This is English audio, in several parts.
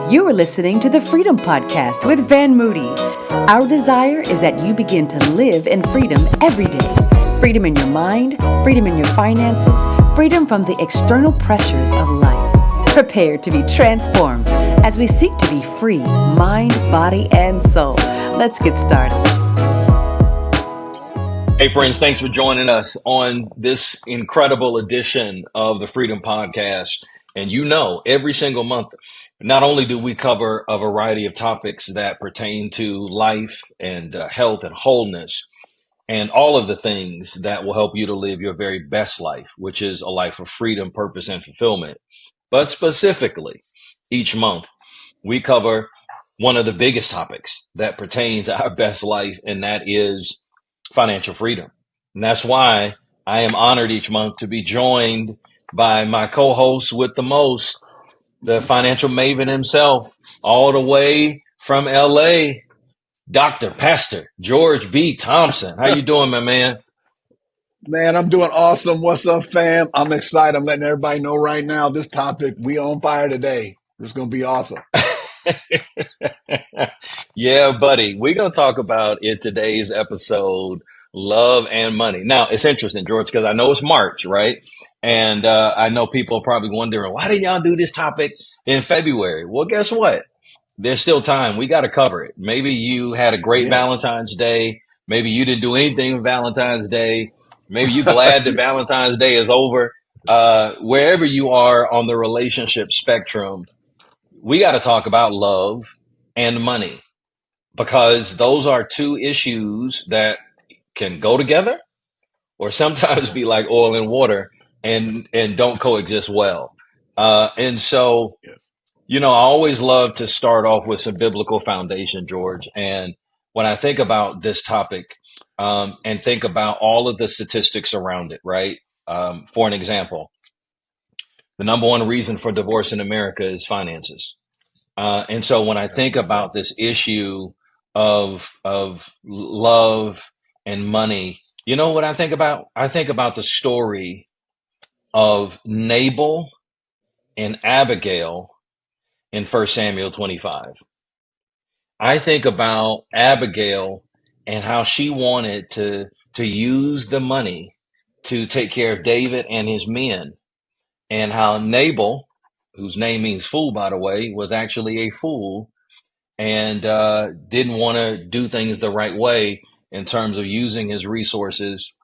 You are listening to the Freedom Podcast with Van Moody. Our desire is that you begin to live in freedom every day. Freedom in your mind, freedom in your finances, freedom from the external pressures of life. Prepare to be transformed as we seek to be free, mind, body, and soul. Let's get started. Hey friends, thanks for joining us on this incredible edition of the Freedom Podcast. And you know, every single month, not only do we cover a variety of topics that pertain to life and health and wholeness and all of the things that will help you to live your very best life, which is a life of freedom, purpose, and fulfillment. But specifically, each month, we cover one of the biggest topics that pertain to our best life, and that is financial freedom. And that's why I am honored each month to be joined by my co-host with the most, the financial maven himself, all the way from LA, Dr. Pastor George B. Thompson. How you doing, my man? Man, I'm doing awesome. What's up, fam? I'm excited. I'm letting everybody know right now, this topic, we on fire today. It's going to be awesome. Yeah, buddy. We're going to talk about in today's episode, love and money. Now, it's interesting, George, because I know it's March, right? And I know people are probably wondering, why did y'all do this topic in February? Well, guess what? There's still time. We got to cover it. Maybe you had a great Yes. Valentine's Day. Maybe you didn't do anything for Valentine's Day. Maybe you're glad that Valentine's Day is over. Wherever you are on the relationship spectrum, we got to talk about love and money, because those are two issues that can go together or sometimes be like oil and water and don't coexist well. And so, you know, I always love to start off with some biblical foundation, George. And when I think about this topic and think about all of the statistics around it, right? For an example, the number one reason for divorce in America is finances. And so when I think about this issue of love and money, you know what I think about? I think about the story of Nabal and Abigail in 1 Samuel 25. I think about Abigail and how she wanted to use the money to take care of David and his men, and how Nabal, whose name means fool, by the way, was actually a fool and didn't want to do things the right way in terms of using his resources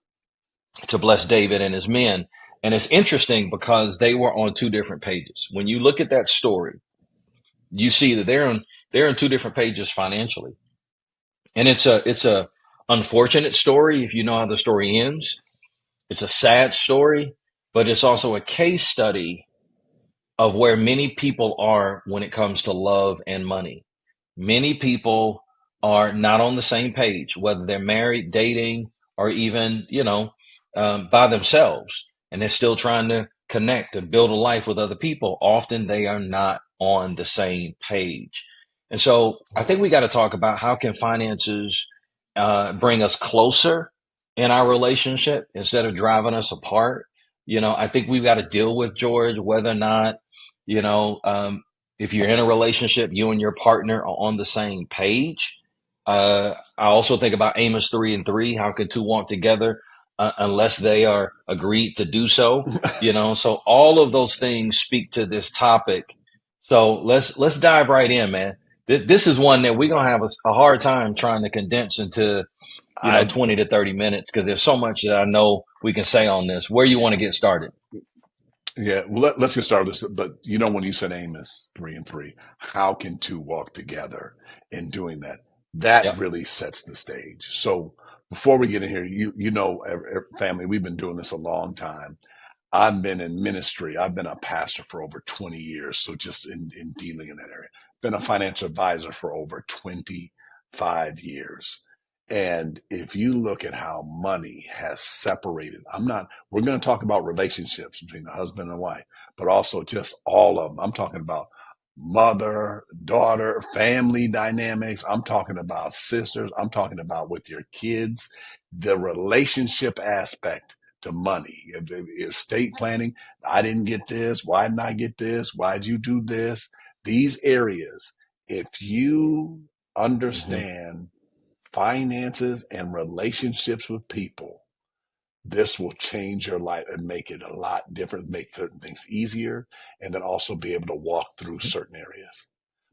to bless David and his men. And it's interesting because they were on two different pages. When you look at that story, you see that they're on two different pages financially. And it's a unfortunate story if you know how the story ends. It's a sad story, but it's also a case study of where many people are when it comes to love and money. Many people are not on the same page, whether they're married, dating, or even, by themselves, and they're still trying to connect and build a life with other people. Often they are not on the same page. And so I think we got to talk about how can finances bring us closer in our relationship instead of driving us apart. I think we've got to deal with, George, whether or not, if you're in a relationship, you and your partner are on the same page. I also think about Amos 3:3. How can two walk together unless they are agreed to do so? So all of those things speak to this topic. So let's dive right in, man. This is one that we're gonna have a hard time trying to condense into 20 to 30 minutes, because there's so much that I know we can say on this. Where you want to get started? Yeah, well, let's get started with this. But when you said Amos 3:3, how can two walk together in doing that? That really sets the stage. So before we get in here, family, we've been doing this a long time. I've been in ministry. I've been a pastor for over 20 years. So just in dealing in that area, been a financial advisor for over 25 years. And if you look at how money has separated, we're going to talk about relationships between the husband and wife, but also just all of them. I'm talking about mother, daughter, family dynamics. I'm talking about sisters. I'm talking about with your kids, the relationship aspect to money, estate planning. I didn't get this. Why didn't I get this? Why'd you do this? these areas, if you Hmm. understand finances and relationships with people, this will change your life and make it a lot different, make certain things easier, and then also be able to walk through Hmm. certain areas.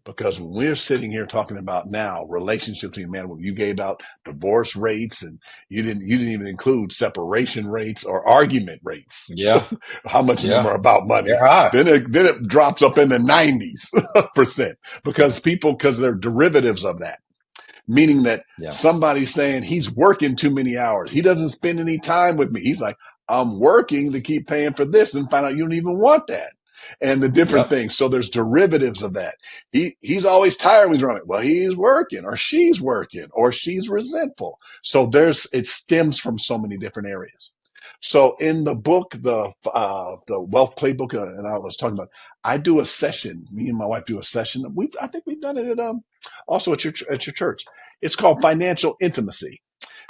Because when we're sitting here talking about now relationships between man and woman, you gave out divorce rates and you didn't even include separation rates or argument rates. Yeah. How much of them Yeah. are about money? They're high. Then it drops up in the 90s percent because they're derivatives of that, meaning that Yeah. somebody's saying he's working too many hours. He doesn't spend any time with me. He's like, I'm working to keep paying for this, and find out you don't even want that. And the different Yep. things. So there's derivatives of that. He's always tired when he's running. Well, he's working or she's resentful. So it stems from so many different areas. So in the book, the wealth playbook, and I was talking about, I do a session. Me and my wife do a session. I think we've done it at also at your church. It's called financial intimacy.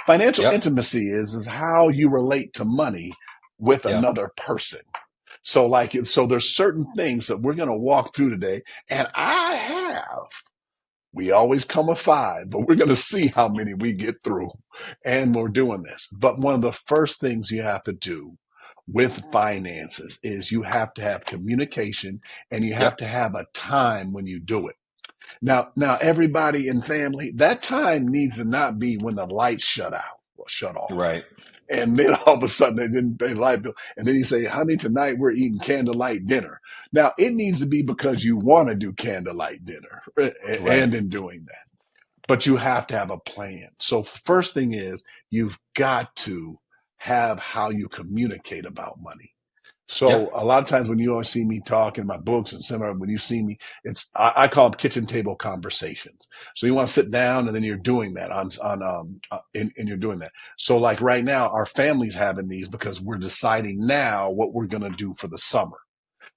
Financial Yep. intimacy is how you relate to money with Yeah. another person. So there's certain things that we're going to walk through today, and we always come with 5, but we're going to see how many we get through, and we're doing this. But one of the first things you have to do with finances is you have to have communication, and you have Yep. to have a time when you do it. Now, everybody in family, that time needs to not be when the lights shut out or shut off. Right. And then all of a sudden they didn't pay light bill. And then you say, honey, tonight we're eating candlelight dinner. Now it needs to be because you want to do candlelight dinner Right. and in doing that. But you have to have a plan. So first thing is you've got to have how you communicate about money. Yeah. So a lot of times when you always see me talk in my books and seminar, when you see me, I call them kitchen table conversations. So you want to sit down and then you're doing that and you're doing that. So like right now, our family's having these because we're deciding now what we're going to do for the summer.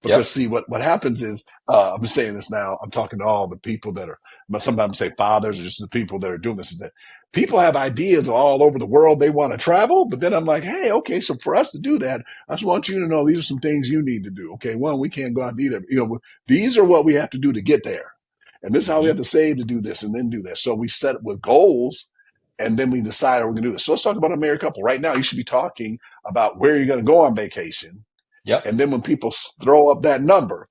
Because Yep. see, what happens is, I'm just saying this now, I'm talking to all the people that are, but sometimes say fathers or just the people that are doing this, is that people have ideas all over the world they want to travel. But then I'm like, hey, okay, so for us to do that, I just want you to know these are some things you need to do. Okay, one, we can't go out and eat it. These are what we have to do to get there. And this is how we Hmm. have to save to do this and then do that. So we set it with goals, and then we decide we're going to do this. So let's talk about a married couple. Right now, you should be talking about where you're going to go on vacation. Yep. And then when people throw up that number,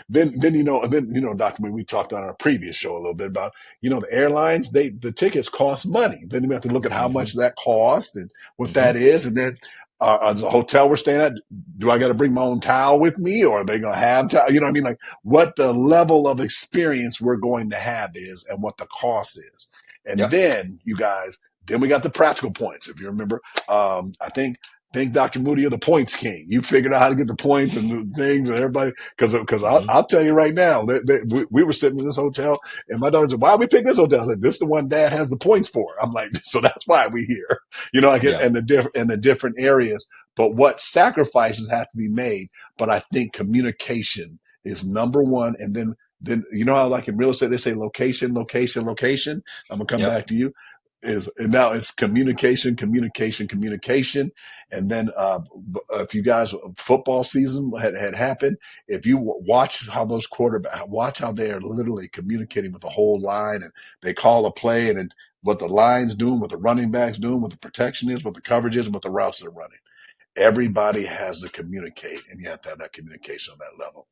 then Dr. We talked on our previous show a little bit about, the airlines, the tickets cost money. Then we have to look at how Hmm. much that cost and what Hmm. that is. And then the hotel we're staying at, do I got to bring my own towel with me, or are they going to have towel? You know what I mean? Like what the level of experience we're going to have is and what the cost is. And Yep. then we got the practical points. If you remember, I think Dr. Moody are the points king. You figured out how to get the points and the things and everybody. Because Hmm. I'll tell you right now, we were sitting in this hotel, and my daughter said, "Why we pick this hotel?" I said, "This is the one Dad has the points for." I'm like, "So that's why we here." I get Yeah. and the different areas. But what sacrifices have to be made? But I think communication is number one, and then how like in real estate they say location, location, location. I'm gonna come Yep. back to you. And now it's communication, communication, communication. And then if you guys, football season had happened, if you watch how those quarterbacks, watch how they are literally communicating with the whole line, and they call a play, and what the line's doing, what the running back's doing, what the protection is, what the coverage is, and what the routes they're running. Everybody has to communicate, and you have to have that communication on that level.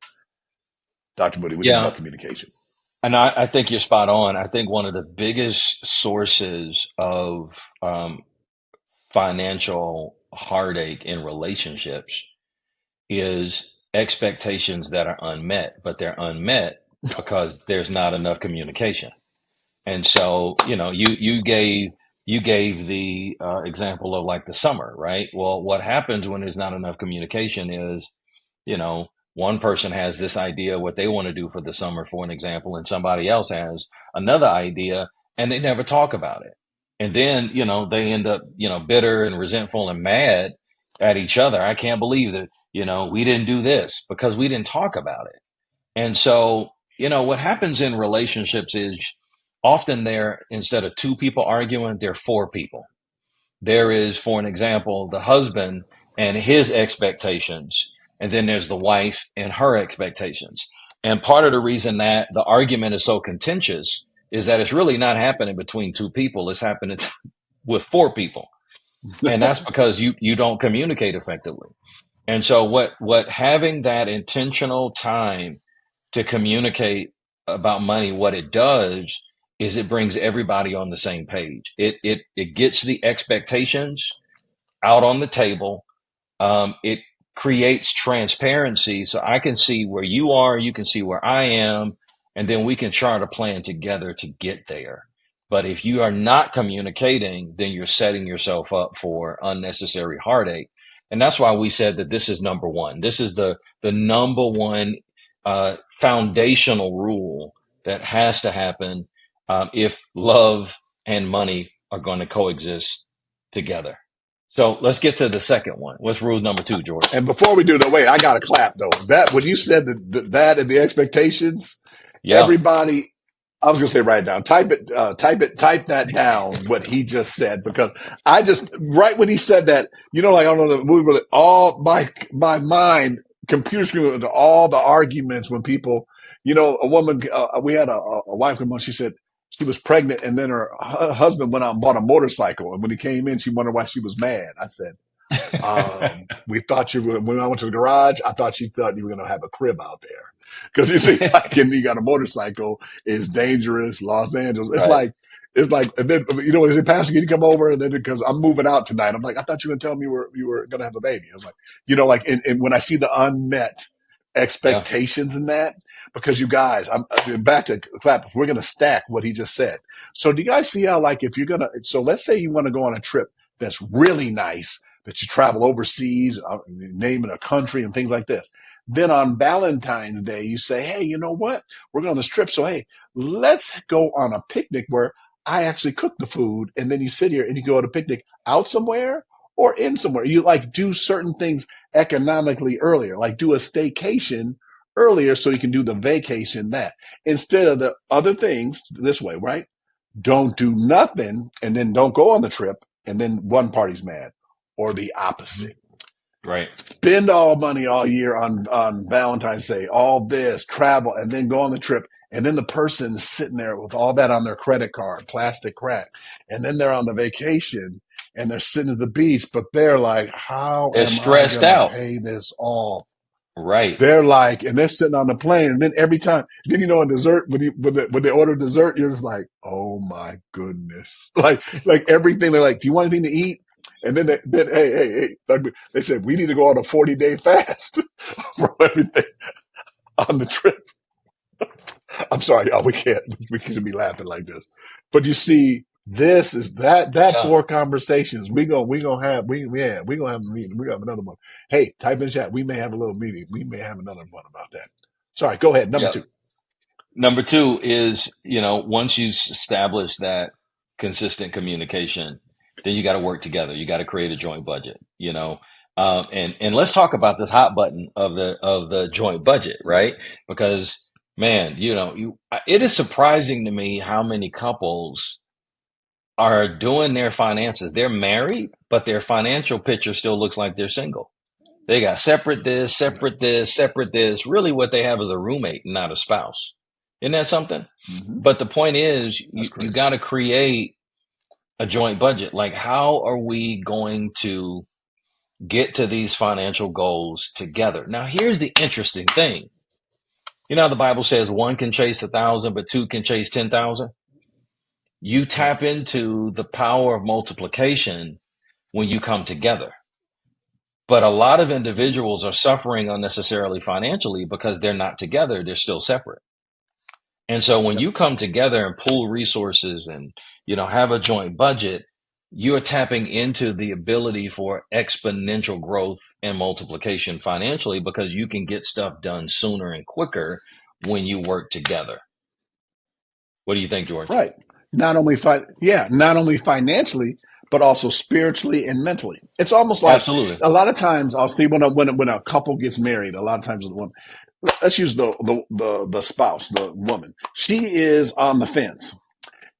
Dr. Moody, what do you think Yeah. about communication? And I think you're spot on. I think one of the biggest sources of financial heartache in relationships is expectations that are unmet, but they're unmet because there's not enough communication. And so, you gave the example of like the summer, right? Well, what happens when there's not enough communication is, one person has this idea what they want to do for the summer, for an example, and somebody else has another idea, and they never talk about it. And then, they end up, bitter and resentful and mad at each other. I can't believe that, we didn't do this because we didn't talk about it. And so, what happens in relationships is often there, instead of two people arguing, there are four people. There is, for an example, the husband and his expectations, and then there's the wife and her expectations. And part of the reason that the argument is so contentious is that it's really not happening between two people. It's happening with four people. And that's because you don't communicate effectively. And so what having that intentional time to communicate about money, what it does is it brings everybody on the same page. It gets the expectations out on the table. It creates transparency so I can see where you are, you can see where I am, and then we can chart a plan together to get there. But if you are not communicating, then you're setting yourself up for unnecessary heartache. And that's why we said that this is number one. This is the number one foundational rule that has to happen if love and money are going to coexist together. So let's get to the second one. What's rule number 2, George? And before we do that, wait, I got to clap though. That when you said that and the expectations, Yeah. everybody, I was gonna say write it down, type that down. What he just said, because I just right when he said that, like I don't know the movie, but all my mind computer screen into all the arguments when people, a woman, we had a wife come on, she said she was pregnant and then her husband went out and bought a motorcycle, and when he came in, she wondered why she was mad. I said, we thought when I went to the garage, I thought she thought you were going to have a crib out there. Cause you see, like, and you got a motorcycle, it's dangerous, Los Angeles. It's like, and then, when the pastor, can you come over? And then, because I'm moving out tonight, I'm like, I thought you were going to tell me you were going to have a baby. I was like, and when I see the unmet expectations in that, because you guys, I'm back to clap. We're going to stack what he just said. So do you guys see how, like, if you're going to, so let's say you want to go on a trip that's really nice, that you travel overseas, naming a country and things like this. Then on Valentine's Day, you say, hey, you know what? We're going on this trip. So, hey, let's go on a picnic where I actually cook the food. And then you sit here and you go on a picnic out somewhere or in somewhere. You like do certain things economically earlier, like do a staycation earlier so you can do the vacation that instead of the other things this way, right? Don't do nothing and then don't go on the trip. And then one party's mad. Or the opposite. Right. Spend all money all year on Valentine's Day, all this, travel, and then go on the trip. And then the person is sitting there with all that on their credit card, plastic crack. And then they're on the vacation and they're sitting at the beach, but they're like, how They're am stressed I going out. to pay this off? Right. They're like, and they're sitting on the plane. And then every time, then in dessert, when they order dessert, you're just like, oh my goodness. Like everything, they're like, do you want anything to eat? And then hey, they said, we need to go on a 40-day fast for everything on the trip. I'm sorry, y'all, we can't be laughing like this. But you see, this is that 4 conversations we gonna have a meeting. We gonna have another one. Hey, type in chat. We may have a little meeting. We may have another one about that. Sorry, go ahead. Number 2. Number 2 is, once you establish that consistent communication, then you got to work together. You got to create a joint budget, and let's talk about this hot button of the joint budget, right? Because man, it is surprising to me how many couples are doing their finances. They're married, but their financial picture still looks like they're single. They got separate this, separate this, separate this. Really what they have is a roommate, not a spouse. Isn't that something? Mm-hmm. But the point is, you got to create a joint budget. Like, how are we going to get to these financial goals together? Now, here's the interesting thing. The Bible says one can chase 1,000, but two can chase 10,000. You tap into the power of multiplication when you come together. But a lot of individuals are suffering unnecessarily financially because they're not together. They're still separate. And so when you come together and pool resources and, have a joint budget, you are tapping into the ability for exponential growth and multiplication financially because you can get stuff done sooner and quicker when you work together. What do you think, George? Right. Not only financially, but also spiritually and mentally. It's almost like Absolutely. A lot of times I'll see when a couple gets married, a lot of times the woman, let's use the spouse, the woman. She is on the fence.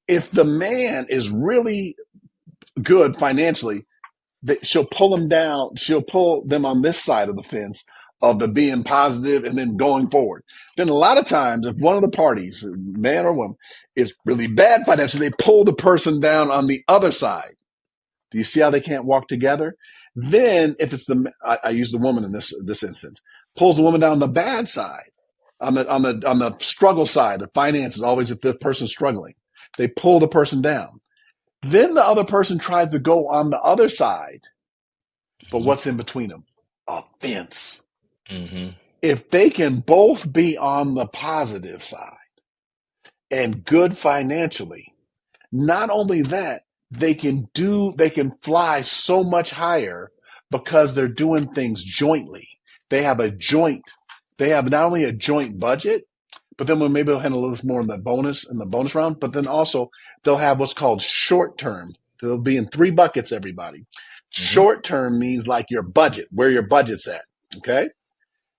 If the man is really good financially, she'll pull them down. She'll pull them on this side of the fence of the being positive and then going forward. Then a lot of times, if one of the parties, man or woman, is really bad financially, they pull the person down on the other side. Do you see how they can't walk together? Then if it's I use the woman in this instance, pulls the woman down on the bad side, on the struggle side. The finances always, if the person's struggling, they pull the person down. Then the other person tries to go on the other side. But what's in between them? A fence. Mm-hmm. If they can both be on the positive side and good financially, not only that, they can fly so much higher because they're doing things jointly. They have not only a joint budget, but then maybe they'll handle a little more in the bonus round, but then also they'll have what's called short term. They'll be in 3 buckets, everybody. Short term means like your budget, where your budget's at. Okay.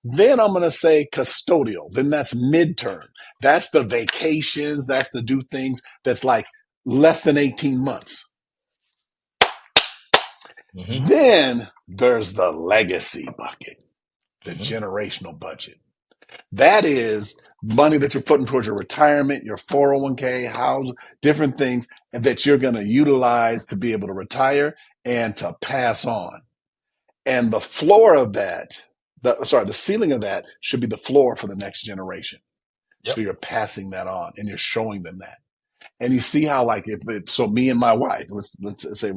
Then I'm going to say custodial. Then that's midterm. That's the vacations. That's the do things that's like less than 18 months. Then there's the legacy bucket, the generational budget. That is money that you're putting towards your retirement, your 401k, house, different things, and that you're going to utilize to be able to retire and to pass on. And the floor of that, the ceiling of that should be the floor for the next generation. Yep. So you're passing that on and you're showing them that. And you see how, like, so me and my wife, let's say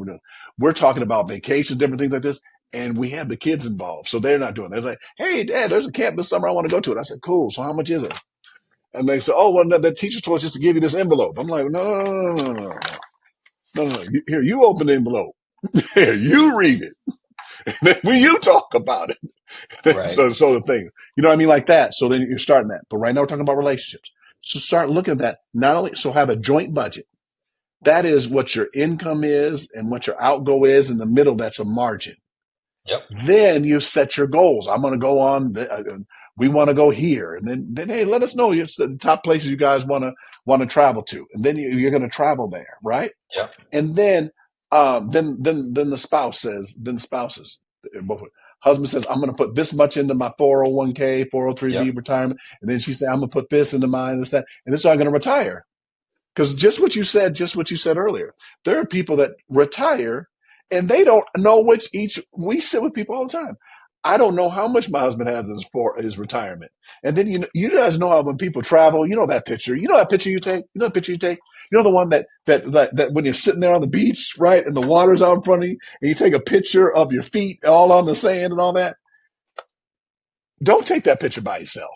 we're talking about vacations, different things like this, and we have the kids involved. So they're not doing it. They're like, hey, Dad, there's a camp this summer. I want to go to it. I said, cool. So how much is it? And they said, oh, well, no, the teacher told us just to give you this envelope. I'm like, no. Here, you open the envelope. Here, you read it. And then when you talk about it. Right. So the thing, you know what I mean? Like that. So then you're starting that. But right now we're talking about relationships. So start looking at that. Not only, so have a joint budget. That is what your income is and what your outgo is. In the middle, that's a margin. Yep. Then you set your goals. I'm going to go on. We want to go here, and then hey, let us know the top places you guys want to travel to, and then you're going to travel there, right? Yep. And then the spouses, husband says, I'm going to put this much into my 401k, 403b retirement, and then she said, I'm going to put this into mine, this, that, and this is how I'm going to retire. Because just what you said earlier, there are people that retire and they don't know we sit with people all the time. I don't know how much my husband has for his retirement. And then you guys know how when people travel, that picture. You know that picture you take? You know the one that when you're sitting there on the beach, right, and the water's out in front of you, and you take a picture of your feet all on the sand and all that? Don't take that picture by yourself.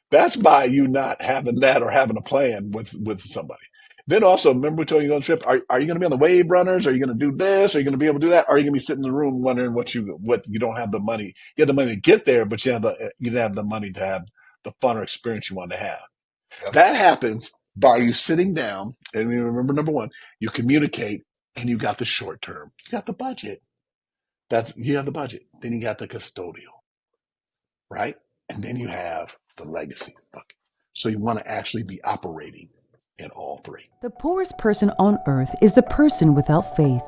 That's by you not having that or having a plan with somebody. Then also, remember we told you on the trip, are you going to be on the wave runners? Are you going to do this? Are you going to be able to do that? Or are you going to be sitting in the room wondering what you don't have the money? You have the money to get there, but you didn't have the money to have the fun or experience you want to have. Yep. That happens by you sitting down, and remember, number one, you communicate, and you got the short term. You got the budget. You have the budget. Then you got the custodial, right? And then you have the legacy bucket. So you want to actually be operating in all 3. The poorest person on earth is the person without faith.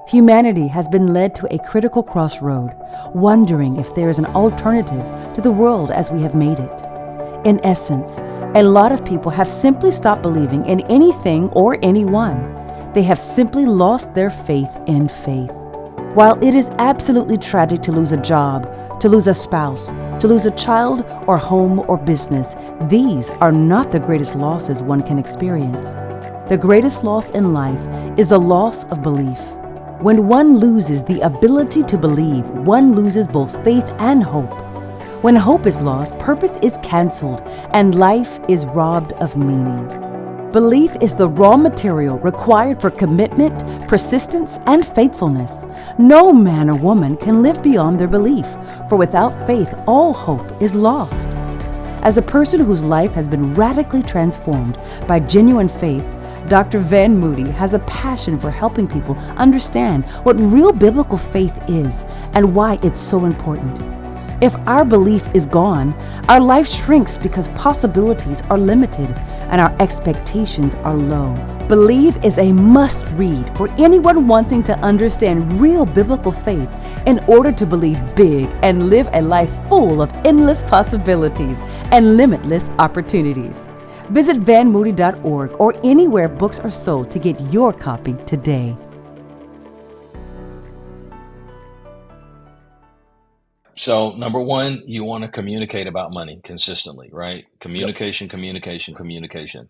Humanity has been led to a critical crossroad, wondering if there is an alternative to the world as we have made it. In essence, a lot of people have simply stopped believing in anything or anyone. They have simply lost their faith in faith. While it is absolutely tragic to lose a job, to lose a spouse, to lose a child or home or business, these are not the greatest losses one can experience. The greatest loss in life is the loss of belief. When one loses the ability to believe, one loses both faith and hope. When hope is lost, purpose is canceled, and life is robbed of meaning. Belief is the raw material required for commitment, persistence, and faithfulness. No man or woman can live beyond their belief, for without faith, all hope is lost. As a person whose life has been radically transformed by genuine faith, Dr. Van Moody has a passion for helping people understand what real biblical faith is and why it's so important. If our belief is gone, our life shrinks because possibilities are limited and our expectations are low. Believe is a must read for anyone wanting to understand real biblical faith in order to believe big and live a life full of endless possibilities and limitless opportunities. Visit vanmoody.org or anywhere books are sold to get your copy today. So number one, you want to communicate about money consistently, right? Communication, communication, communication.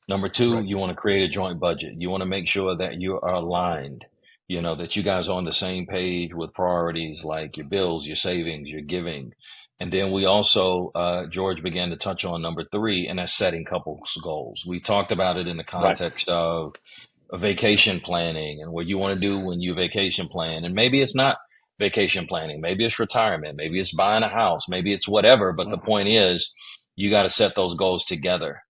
Number two, Right. you want to create a joint budget. You want to make sure that you are aligned, that you guys are on the same page with priorities like your bills, your savings, your giving. And then we also, George began to touch on number three, and that's setting couples goals. We talked about it in the Right. context of vacation planning and what you want to do when you vacation plan. And maybe it's not vacation planning. Maybe it's retirement. Maybe it's buying a house. Maybe it's whatever. But the Mm-hmm. point is, you got to set those goals together.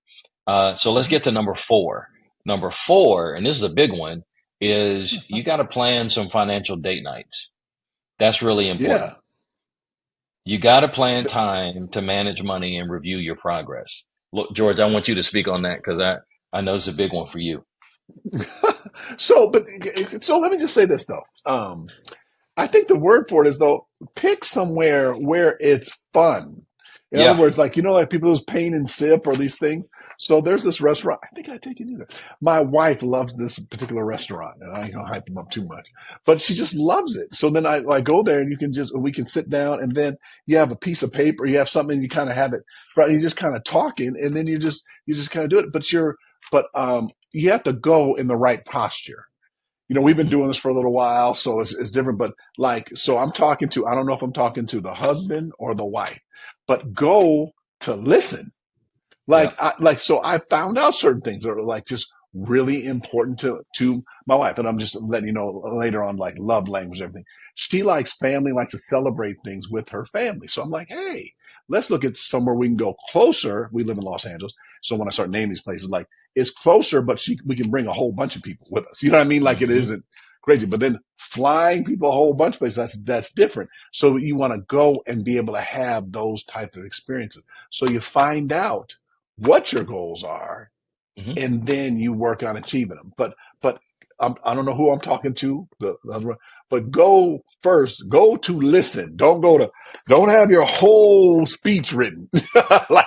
So let's Mm-hmm. get to number four. Number four, and this is a big one, is you got to plan some financial date nights. That's really important. Yeah. You got to plan time to manage money and review your progress. Look, George, I want you to speak on that because I know it's a big one for you. So let me just say this though. I think the word for it is though, pick somewhere where it's fun. In other Yeah. words, like, like people who's pain and sip or these things. So there's this restaurant. I think I take you either. My wife loves this particular restaurant, and I ain't gonna hype them up too much, but she just loves it. So then I go there, and we can sit down, and then you have a piece of paper, you have something, and you kind of have it right. You just kind of talking, and then you just kind of do it. But you have to go in the right posture. We've been Mhm. doing this for a little while, so it's different. But so I don't know if I'm talking to the husband or the wife, but go to listen. Yeah. So I found out certain things that are like just really important to my wife. And I'm just letting you know later on, like love language, everything. She likes family, likes to celebrate things with her family. So I'm like, hey, let's look at somewhere we can go closer. We live in Los Angeles. So when I start naming these places, like it's closer, but we can bring a whole bunch of people with us. You know what I mean? Like it Hmm. isn't crazy. But then flying people a whole bunch of places, that's different. So you want to go and be able to have those type of experiences. So you find out what your goals are, Hmm. and then you work on achieving them. But I don't know who I'm talking to, the other one, but go first. Go to listen. Don't have your whole speech written like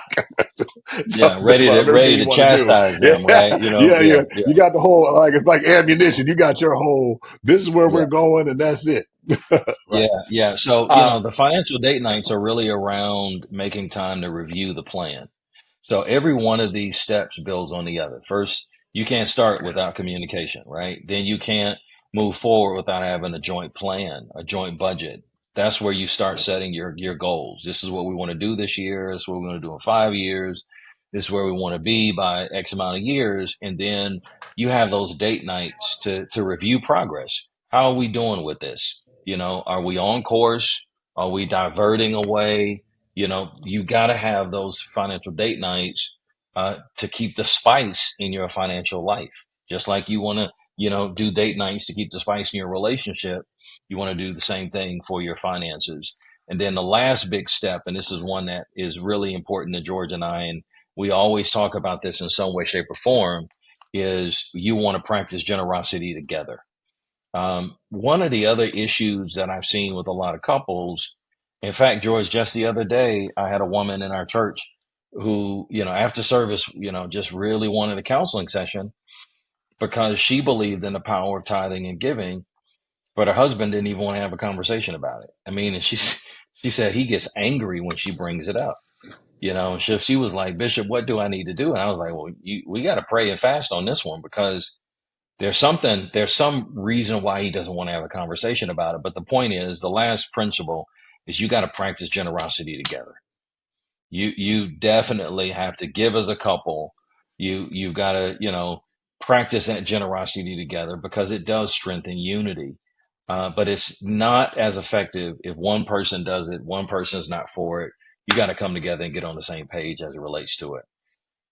Yeah. of Ready everything you to want to do. chastise them, right? Yeah, yeah, Yeah. yeah. Yeah. You got the whole like it's like ammunition. You got your whole. This is where Yeah. we're going, and that's it. Right. Yeah. Yeah. So, Uh, the financial date nights are really around making time to review the plan. So every one of these steps builds on the other. First, you can't start yeah. without communication, right? Then you can't move forward without having a joint plan, a joint budget. That's where you start Yep. setting your goals. This is what we want to do this year. This is what we're going to do in 5 years. This is where we want to be by X amount of years. And then you have those date nights to review progress. How are we doing with this? Are we on course? Are we diverting away? You got to have those financial date nights to keep the spice in your financial life. Just like you want to, do date nights to keep the spice in your relationship, you want to do the same thing for your finances. And then the last big step, and this is one that is really important to George and I, and we always talk about this in some way, shape, or form, is you want to practice generosity together. One of the other issues that I've seen with a lot of couples, in fact, George, just the other day, I had a woman in our church who, after service, just really wanted a counseling session because she believed in the power of tithing and giving, but her husband didn't even want to have a conversation about it. I mean, and she said he gets angry when she brings it up. She was like, Bishop, what do I need to do? And I was like, well, we got to pray and fast on this one because there's some reason why he doesn't want to have a conversation about it. But the point is, the last principle is you got to practice generosity together. You definitely have to give as a couple. You've got to, practice that generosity together because it does strengthen unity. But it's not as effective if one person does it, one person is not for it. You got to come together and get on the same page as it relates to it.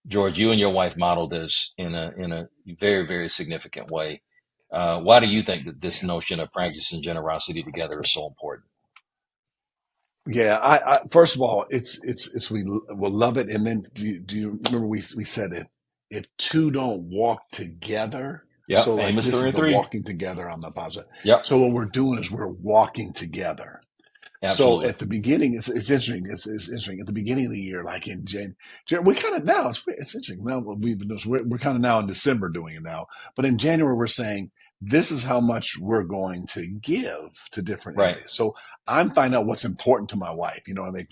George, you and your wife modeled this in a very, very significant way. Why do you think that this Yeah. notion of practicing generosity together is so important? Yeah, I first of all, it's we will love it. And then do you remember we said it, if two don't walk together, so Yep. like Amos this 3 is and the 3. walking together on the positive. Yep. So what we're doing is we're walking together. So Absolutely. at the beginning, it's interesting. It's interesting at the beginning of the year, like in we kind of now it's interesting. Now we're kind of now in December doing it now, but in January we're saying this is how much we're going to give to different Right. areas. So I'm finding out what's important to my wife. You know, I think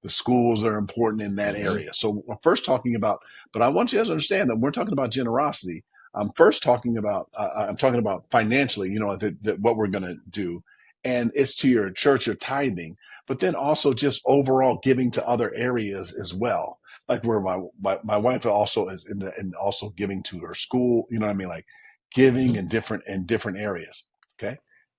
the schools are important in that Mm-hmm. area. So we're first talking about, but I want you guys to understand that we're talking about generosity. I'm first talking about I'm talking about financially. You know, that what we're going to do, and it's to your church or tithing, but then also just overall giving to other areas as well. Like where my wife also is and also giving to her school, you know what I mean? Like giving Mm-hmm. in different areas. Okay.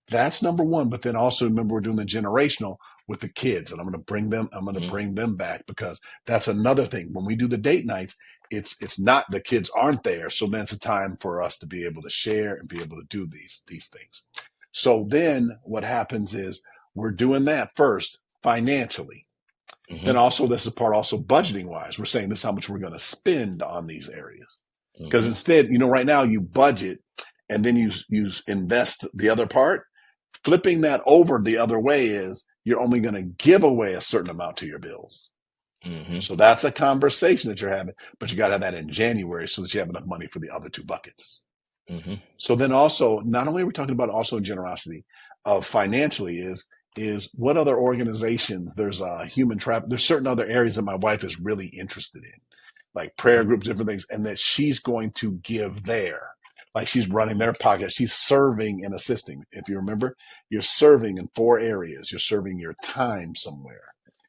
That's number one. But then also remember we're doing the generational with the kids, and I'm going to Mm-hmm. bring them back because that's another thing. When we do the date nights, it's not the kids aren't there. So then it's a time for us to be able to share and be able to do these things. So then what happens is we're doing that first financially. Then Mm-hmm. also this is part also budgeting wise. We're saying this is how much we're going to spend on these areas. Because Mm-hmm. instead, you know, right now you budget and then you invest the other part. Flipping that over the other way is you're only going to give away a certain amount to your bills. Mm-hmm. So that's a conversation that you're having, but you got to have that in January so that you have enough money for the other two buckets. Mm-hmm. So then also, not only are we talking about also generosity of financially is what other organizations, there's human traffic, there's certain other areas that my wife is really interested in, like prayer Mm-hmm. groups, different things, and that she's going to give there. Like she's running their pocket. She's serving and assisting. If you remember, you're serving in four areas. You're serving your time somewhere.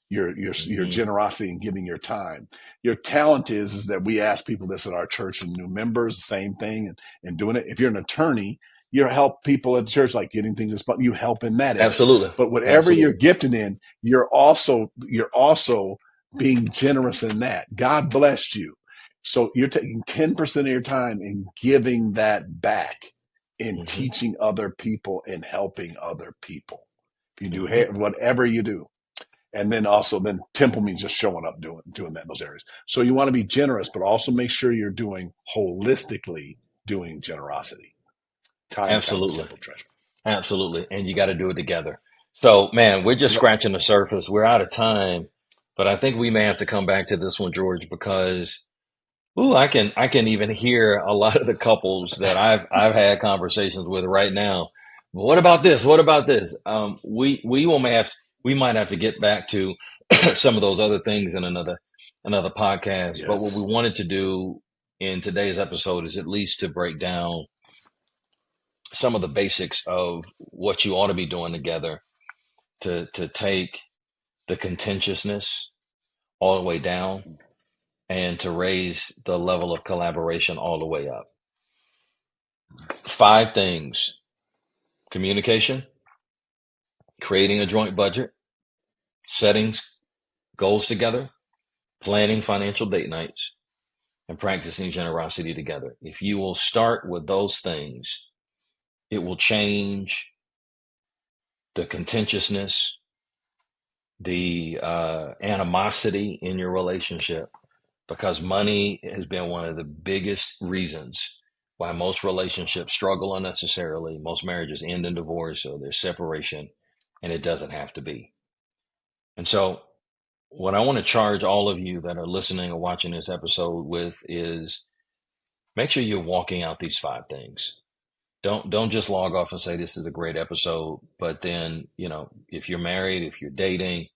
Your Mm-hmm. generosity in giving your time. Your talent is that we ask people this at our church and new members, the same thing, and doing it. If you're an attorney, you help people at the church, like getting things, but you help in that area. Absolutely. But whatever you're Absolutely. gifted in, you're also being generous in that. God blessed you. So you're taking 10% of your time and giving that back in Mm-hmm. teaching other people and helping other people. If you do Mm-hmm. whatever you do. And then also then temple means just showing up doing that in those areas. So you want to be generous, but also make sure you're doing holistically doing generosity. Time, talent, Absolutely. temple, treasure. Absolutely. And you got to do it together. So, man, we're just Yep. scratching the surface. We're out of time, but I think we may have to come back to this one, George, because ooh, I can even hear a lot of the couples that I've had conversations with right now. What about this? What about this? We might have to get back to some of those other things in another podcast. But what we Yes. wanted to do in today's episode is at least to break down some of the basics of what you ought to be doing together to take the contentiousness all the way down and to raise the level of collaboration all the way up. 5 things: communication, creating a joint budget, setting goals together, planning financial date nights, and practicing generosity together. If you will start with those things, it will change the contentiousness, the animosity in your relationship, because money has been one of the biggest reasons why most relationships struggle unnecessarily. Most marriages end in divorce or there's separation, and it doesn't have to be. And so, what I want to charge all of you that are listening or watching this episode with is make sure you're walking out these 5 things. Don't just log off and say this is a great episode, but then, if you're married, if you're dating,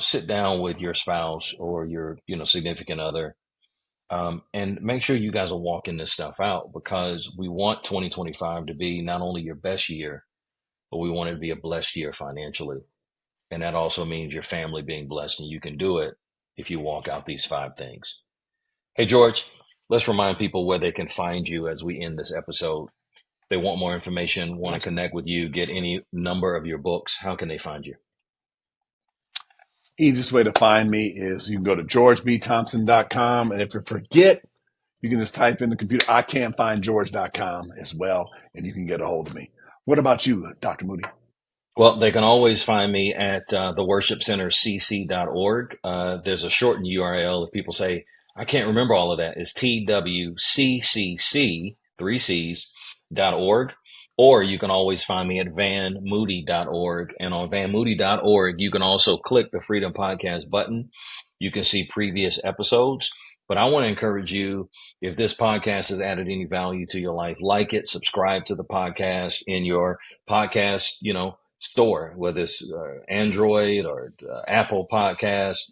sit down with your spouse or your, significant other, and make sure you guys are walking this stuff out, because we want 2025 to be not only your best year, but we want it to be a blessed year financially. And that also means your family being blessed, and you can do it if you walk out these 5 things. Hey, George, let's remind people where they can find you as we end this episode. If they want more information, want to Absolutely. connect with you, get any number of your books, how can they find you? Easiest way to find me is you can go to georgebthompson.com. And if you forget, you can just type in the computer, I can't find George.com as well, and you can get a hold of me. What about you, Dr. Moody? Well, they can always find me at theworshipcentercc.org. There's a shortened URL. If people say, I can't remember all of that, it's TWCCC, three C's, .org. Or you can always find me at vanmoody.org. And on vanmoody.org, you can also click the Freedom Podcast button. You can see previous episodes. But I want to encourage you, if this podcast has added any value to your life, like it, subscribe to the podcast in your podcast, store, whether it's Android or Apple Podcasts.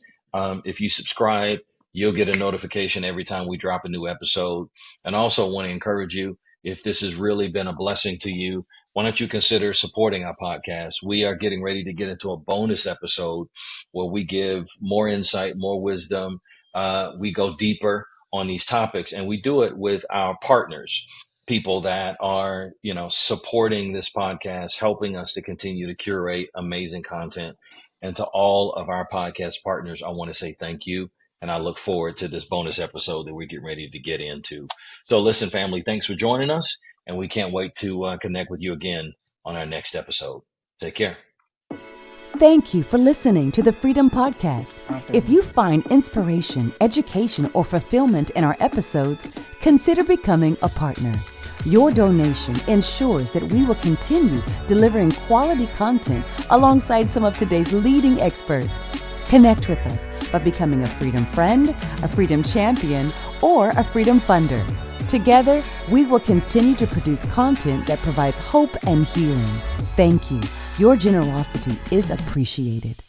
If you subscribe, you'll get a notification every time we drop a new episode. And also want to encourage you, if this has really been a blessing to you, why don't you consider supporting our podcast? We are getting ready to get into a bonus episode where we give more insight, more wisdom. We go deeper on these topics, and we do it with our partners, people that are, supporting this podcast, helping us to continue to curate amazing content. And to all of our podcast partners, I want to say thank you. And I look forward to this bonus episode that we're getting ready to get into. So listen, family, thanks for joining us. And we can't wait to connect with you again on our next episode. Take care. Thank you for listening to the Freedom Podcast. If you find inspiration, education, or fulfillment in our episodes, consider becoming a partner. Your donation ensures that we will continue delivering quality content alongside some of today's leading experts. Connect with us by becoming a Freedom Friend, a Freedom Champion, or a Freedom Funder. Together, we will continue to produce content that provides hope and healing. Thank you. Your generosity is appreciated.